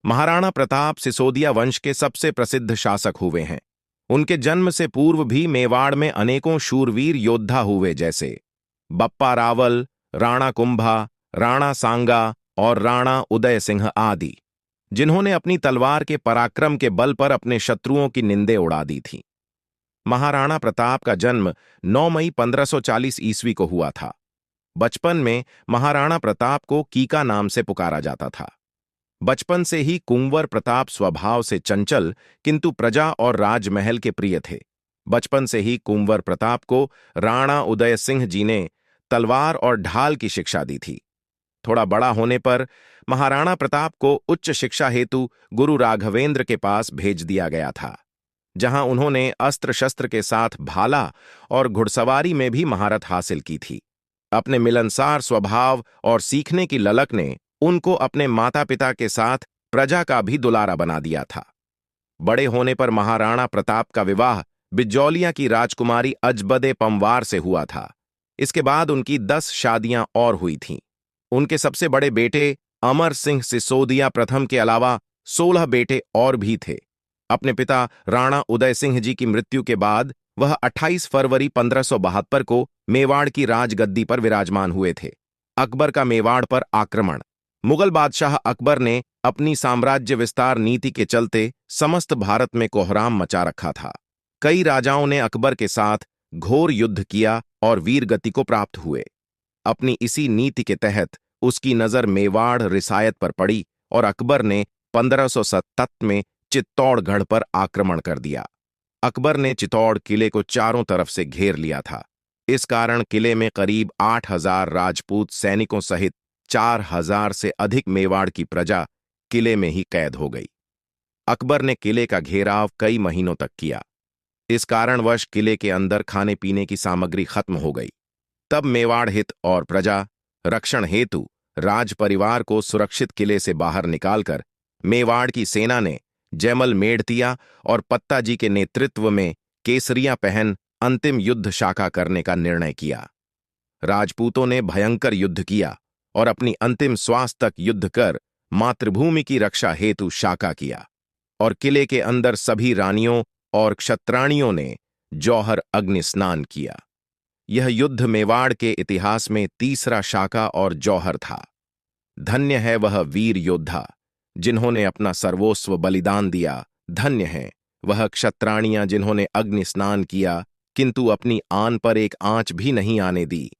महाराणा प्रताप सिसोदिया वंश के सबसे प्रसिद्ध शासक हुए हैं। उनके जन्म से पूर्व भी मेवाड़ में अनेकों शूरवीर योद्धा हुए, जैसे बप्पा रावल, राणा कुंभा, राणा सांगा और राणा उदय सिंह आदि, जिन्होंने अपनी तलवार के पराक्रम के बल पर अपने शत्रुओं की निंदे उड़ा दी थी। महाराणा प्रताप का जन्म 9 मई 1540 ईस्वी को हुआ था। बचपन में महाराणा प्रताप को कीका नाम से पुकारा जाता था। बचपन से ही कुंवर प्रताप स्वभाव से चंचल किंतु प्रजा और राजमहल के प्रिय थे। बचपन से ही कुंवर प्रताप को राणा उदय सिंह जी ने तलवार और ढाल की शिक्षा दी थी। थोड़ा बड़ा होने पर महाराणा प्रताप को उच्च शिक्षा हेतु गुरु राघवेंद्र के पास भेज दिया गया था, जहां उन्होंने अस्त्र शस्त्र के साथ भाला और घुड़सवारी में भी महारत हासिल की थी। अपने मिलनसार स्वभाव और सीखने की ललक ने उनको अपने माता पिता के साथ प्रजा का भी दुलारा बना दिया था। बड़े होने पर महाराणा प्रताप का विवाह बिजौलिया की राजकुमारी अजबदे पंवार से हुआ था। इसके बाद उनकी 10 शादियां और हुई थीं। उनके सबसे बड़े बेटे अमर सिंह सिसोदिया प्रथम के अलावा 16 बेटे और भी थे। अपने पिता राणा उदय सिंह जी की मृत्यु के बाद वह 28 फरवरी 1572 को मेवाड़ की राजगद्दी पर विराजमान हुए थे। अकबर का मेवाड़ पर आक्रमण। मुगल बादशाह अकबर ने अपनी साम्राज्य विस्तार नीति के चलते समस्त भारत में कोहराम मचा रखा था। कई राजाओं ने अकबर के साथ घोर युद्ध किया और वीरगति को प्राप्त हुए। अपनी इसी नीति के तहत उसकी नजर मेवाड़ रिसायत पर पड़ी और अकबर ने 1577 में चित्तौड़गढ़ पर आक्रमण कर दिया। अकबर ने चित्तौड़ किले को चारों तरफ से घेर लिया था। इस कारण किले में करीब 8000 राजपूत सैनिकों सहित 4000 से अधिक मेवाड़ की प्रजा किले में ही कैद हो गई। अकबर ने किले का घेराव कई महीनों तक किया। इस कारणवश किले के अंदर खाने पीने की सामग्री खत्म हो गई। तब मेवाड़ हित और प्रजा रक्षण हेतु राज परिवार को सुरक्षित किले से बाहर निकालकर मेवाड़ की सेना ने जैमल मेड़तिया और पत्ता जी के नेतृत्व में केसरियां पहन अंतिम युद्ध शाखा करने का निर्णय किया। राजपूतों ने भयंकर युद्ध किया और अपनी अंतिम श्वास तक युद्ध कर मातृभूमि की रक्षा हेतु शाखा किया, और किले के अंदर सभी रानियों और क्षत्राणियों ने जौहर अग्नि स्नान किया। यह युद्ध मेवाड़ के इतिहास में तीसरा शाखा और जौहर था। धन्य है वह वीर योद्धा जिन्होंने अपना सर्वोस्व बलिदान दिया। धन्य है वह क्षत्राणियां जिन्होंने अग्नि स्नान किया किंतु अपनी आन पर एक आंच भी नहीं आने दी।